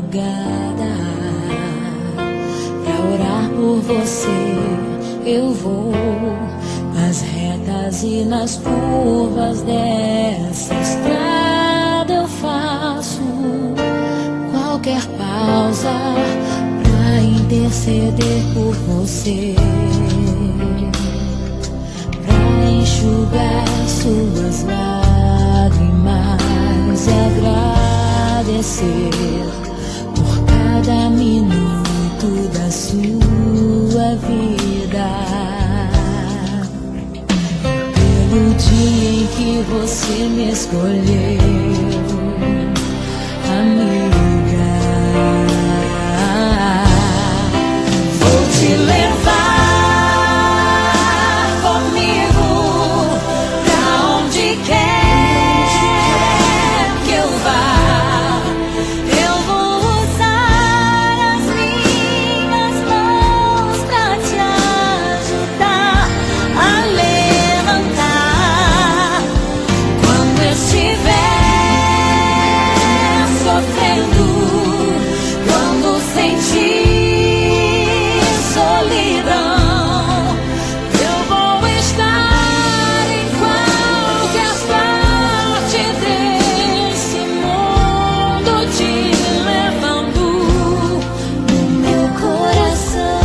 madrugada. Pra orar por você eu vou nas retas e nas curvas dessa estrada. Eu faço qualquer pausa pra interceder por você, pra enxugar suas lágrimas e agradecer por cada minuto da sua vida, pelo dia em que você me escolheu, amiga. Vou te levar comigo pra onde quer que eu vá. Eu vou usar as minhas mãos pra te ajudar a levantar quando estiver sofrendo, quando sentir solidão. Eu vou estar em qualquer parte desse mundo, te levando no meu coração.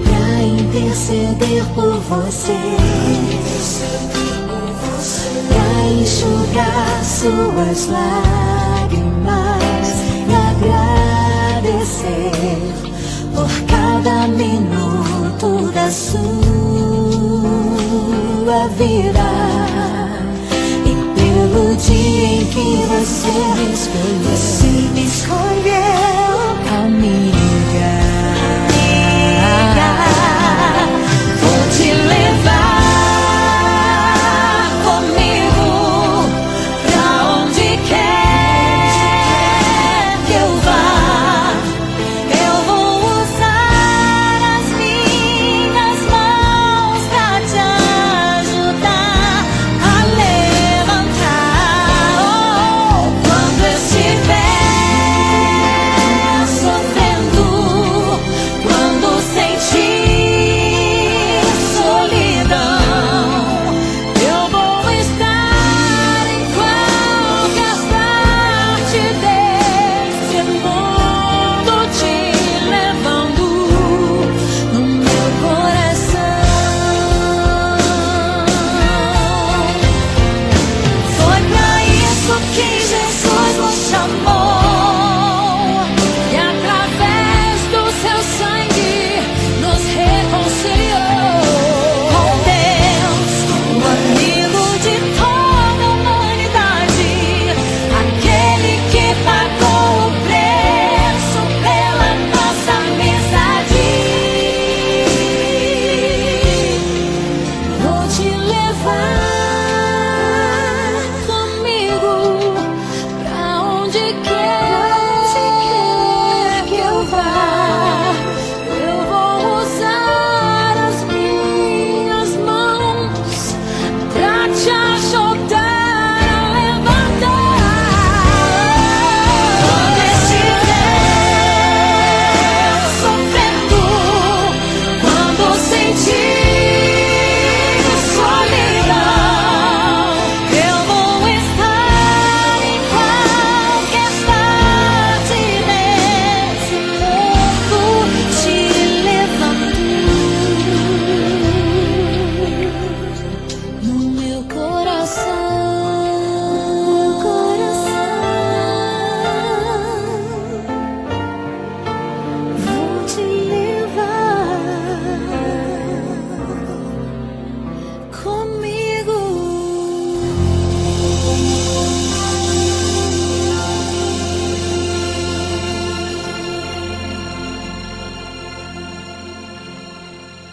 Pra interceder por você, pra enxugar suas lágrimas e agradecer por cada minuto da sua vida, e pelo dia em que você me escolheu.